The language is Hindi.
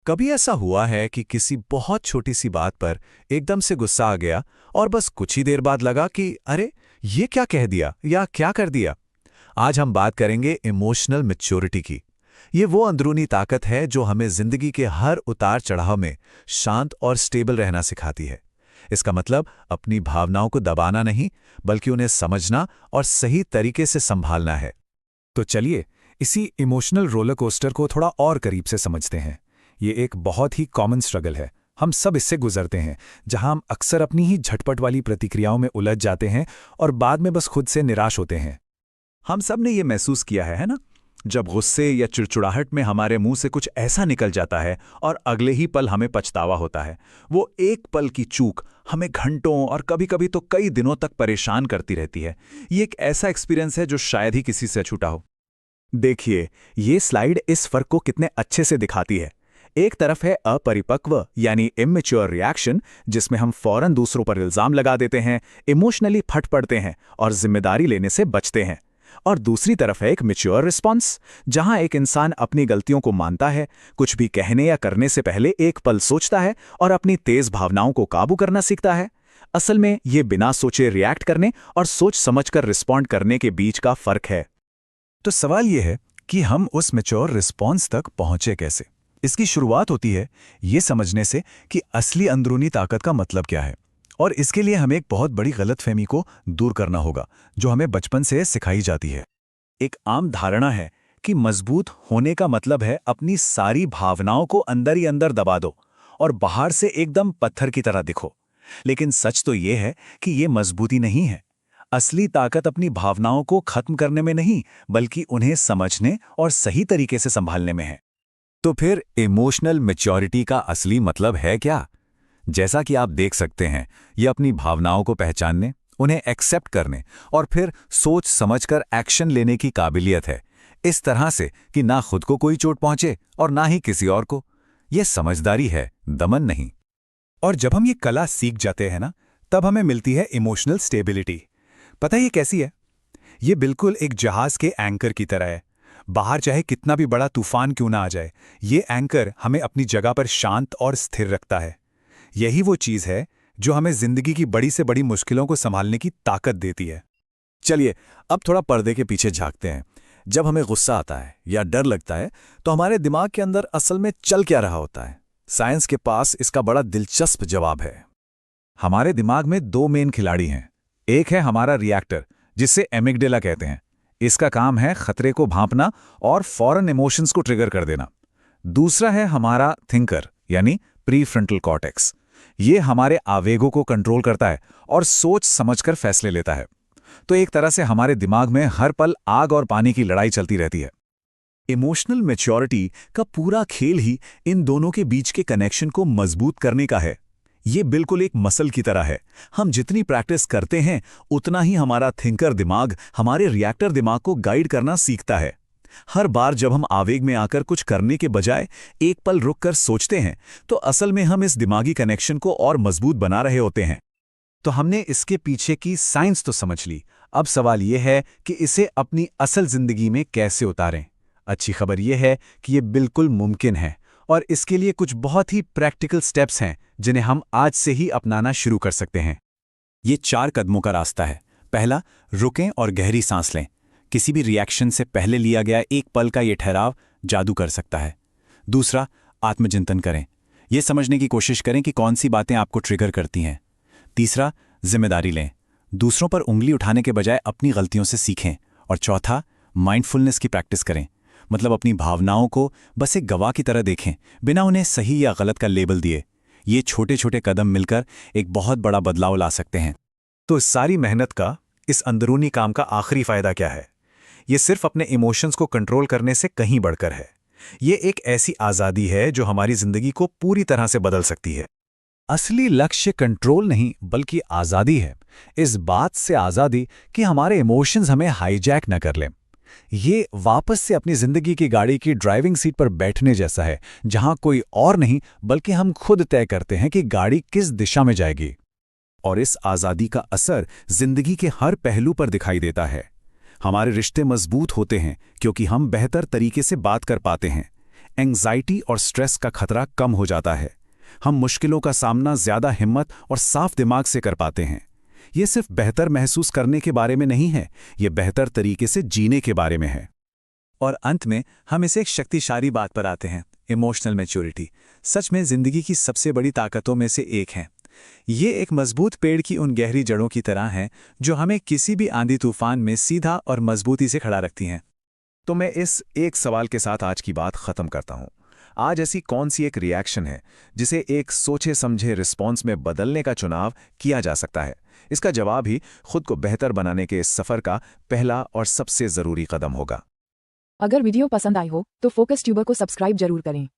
कभी ऐसा हुआ है कि किसी बहुत छोटी सी बात पर एकदम से गुस्सा आ गया और बस कुछ ही देर बाद लगा कि अरे ये क्या कह दिया या क्या कर दिया। आज हम बात करेंगे इमोशनल मैच्योरिटी की। ये वो अंदरूनी ताकत है जो हमें जिंदगी के हर उतार चढ़ाव में शांत और स्टेबल रहना सिखाती है। इसका मतलब अपनी भावनाओं को दबाना नहीं, बल्कि उन्हें समझना और सही तरीके से संभालना है। तो चलिए इसी इमोशनल रोलर कोस्टर को थोड़ा और करीब से समझते हैं। ये एक बहुत ही कॉमन स्ट्रगल है, हम सब इससे गुजरते हैं, जहां हम अक्सर अपनी ही झटपट वाली प्रतिक्रियाओं में उलझ जाते हैं और बाद में बस खुद से निराश होते हैं। हम सब ने ये महसूस किया है ना? जब गुस्से या चिड़चिड़ाहट में हमारे मुंह से कुछ ऐसा निकल जाता है और अगले ही पल हमें पछतावा होता है। वो एक पल की चूक हमें घंटों और कभी-कभी तो कई दिनों तक परेशान करती रहती है। ये एक ऐसा एक्सपीरियंस है जो शायद ही किसी से छूटा हो। देखिए, ये स्लाइड इस फर्क को कितने अच्छे से दिखाती है। एक तरफ है अपरिपक्व यानी इमेच्योर रिएक्शन, जिसमें हम फौरन दूसरों पर इल्जाम लगा देते हैं, इमोशनली फट पड़ते हैं और जिम्मेदारी लेने से बचते हैं। और दूसरी तरफ है एक मैच्योर रिस्पॉन्स, जहां एक इंसान अपनी गलतियों को मानता है, कुछ भी कहने या करने से पहले एक पल सोचता है और अपनी तेज भावनाओं को काबू करना सीखता है। असल में ये बिना सोचे रिएक्ट करने और सोच समझकर रिस्पॉन्ड करने के बीच का फर्क है। तो सवाल यह है कि हम उस मैच्योर रिस्पॉन्स तक पहुंचे कैसे? इसकी शुरुआत होती है ये समझने से कि असली अंदरूनी ताकत का मतलब क्या है। और इसके लिए हमें एक बहुत बड़ी गलतफहमी को दूर करना होगा जो हमें बचपन से सिखाई जाती है। एक आम धारणा है कि मजबूत होने का मतलब है अपनी सारी भावनाओं को अंदर ही अंदर दबा दो और बाहर से एकदम पत्थर की तरह दिखो। लेकिन सच तो ये है कि ये मजबूती नहीं है। असली ताकत अपनी भावनाओं को खत्म करने में नहीं, बल्कि उन्हें समझने और सही तरीके से संभालने में है। तो फिर इमोशनल मैच्योरिटी का असली मतलब है क्या? जैसा कि आप देख सकते हैं, ये अपनी भावनाओं को पहचानने, उन्हें एक्सेप्ट करने और फिर सोच समझकर एक्शन लेने की काबिलियत है, इस तरह से कि ना खुद को कोई चोट पहुंचे और ना ही किसी और को। यह समझदारी है, दमन नहीं। और जब हम ये कला सीख जाते हैं ना, तब हमें मिलती है इमोशनल स्टेबिलिटी। पता है ये कैसी है? ये बिल्कुल एक जहाज के एंकर की तरह है। बाहर चाहे कितना भी बड़ा तूफान क्यों ना आ जाए, ये एंकर हमें अपनी जगह पर शांत और स्थिर रखता है। यही वो चीज़ है जो हमें जिंदगी की बड़ी से बड़ी मुश्किलों को संभालने की ताकत देती है। चलिए अब थोड़ा पर्दे के पीछे झांकते हैं। जब हमें गुस्सा आता है या डर लगता है, तो हमारे दिमाग के अंदर असल में चल क्या रहा होता है? साइंस के पास इसका बड़ा दिलचस्प जवाब है। हमारे दिमाग में दो मेन खिलाड़ी हैं। एक है हमारा रिएक्टर, जिसे एमिगडेला कहते हैं। इसका काम है खतरे को भांपना और फौरन इमोशंस को ट्रिगर कर देना। दूसरा है हमारा थिंकर यानी प्रीफ्रंटल कॉर्टेक्स। ये हमारे आवेगों को कंट्रोल करता है और सोच समझकर फैसले लेता है। तो एक तरह से हमारे दिमाग में हर पल आग और पानी की लड़ाई चलती रहती है। इमोशनल मैच्योरिटी का पूरा खेल ही इन दोनों के बीच के कनेक्शन को मजबूत करने का है। ये बिल्कुल एक मसल की तरह है। हम जितनी प्रैक्टिस करते हैं, उतना ही हमारा थिंकर दिमाग हमारे रिएक्टर दिमाग को गाइड करना सीखता है। हर बार जब हम आवेग में आकर कुछ करने के बजाय एक पल रुककर सोचते हैं, तो असल में हम इस दिमागी कनेक्शन को और मजबूत बना रहे होते हैं। तो हमने इसके पीछे की साइंस तो समझ ली। अब सवाल यह है कि इसे अपनी असल जिंदगी में कैसे उतारें। अच्छी खबर यह है कि यह बिल्कुल मुमकिन है, और इसके लिए कुछ बहुत ही प्रैक्टिकल स्टेप्स हैं जिन्हें हम आज से ही अपनाना शुरू कर सकते हैं। ये 4 कदमों का रास्ता है। पहला, रुकें और गहरी सांस लें। किसी भी रिएक्शन से पहले लिया गया एक पल का ये ठहराव जादू कर सकता है। दूसरा, आत्मचिंतन करें। ये समझने की कोशिश करें कि कौन सी बातें आपको ट्रिगर करती हैं। तीसरा, जिम्मेदारी लें। दूसरों पर उंगली उठाने के बजाय अपनी गलतियों से सीखें। और चौथा, माइंडफुलनेस की प्रैक्टिस करें। मतलब अपनी भावनाओं को बस एक गवाह की तरह देखें, बिना उन्हें सही या गलत का लेबल दिए। ये छोटे छोटे कदम मिलकर एक बहुत बड़ा बदलाव ला सकते हैं। तो इस सारी मेहनत का, इस अंदरूनी काम का आखिरी फायदा क्या है? ये सिर्फ अपने इमोशंस को कंट्रोल करने से कहीं बढ़कर है। ये एक ऐसी आज़ादी है जो हमारी जिंदगी को पूरी तरह से बदल सकती है। असली लक्ष्य कंट्रोल नहीं, बल्कि आज़ादी है। इस बात से आज़ादी कि हमारे इमोशंस हमें हाईजैक न कर लें। ये वापस से अपनी जिंदगी की गाड़ी की ड्राइविंग सीट पर बैठने जैसा है, जहां कोई और नहीं बल्कि हम खुद तय करते हैं कि गाड़ी किस दिशा में जाएगी। और इस आज़ादी का असर जिंदगी के हर पहलू पर दिखाई देता है। हमारे रिश्ते मजबूत होते हैं क्योंकि हम बेहतर तरीके से बात कर पाते हैं। एंग्जाइटी और स्ट्रेस का खतरा कम हो जाता है। हम मुश्किलों का सामना ज़्यादा हिम्मत और साफ दिमाग से कर पाते हैं। ये सिर्फ बेहतर महसूस करने के बारे में नहीं है, ये बेहतर तरीके से जीने के बारे में है। और अंत में हम इसे एक शक्तिशाली बात पर आते हैं, इमोशनल मैच्योरिटी। सच में जिंदगी की सबसे बड़ी ताकतों में से एक है। ये एक मजबूत पेड़ की उन गहरी जड़ों की तरह है जो हमें किसी भी आंधी तूफान में सीधा और मजबूती से खड़ा रखती हैं। तो मैं इस एक सवाल के साथ आज की बात खत्म करता हूं। आज ऐसी कौन सी एक रिएक्शन है जिसे एक सोचे समझे रिस्पॉन्स में बदलने का चुनाव किया जा सकता है? इसका जवाब ही खुद को बेहतर बनाने के इस सफर का पहला और सबसे जरूरी कदम होगा। अगर वीडियो पसंद आई हो तो फोकस ट्यूबर को सब्सक्राइब जरूर करें।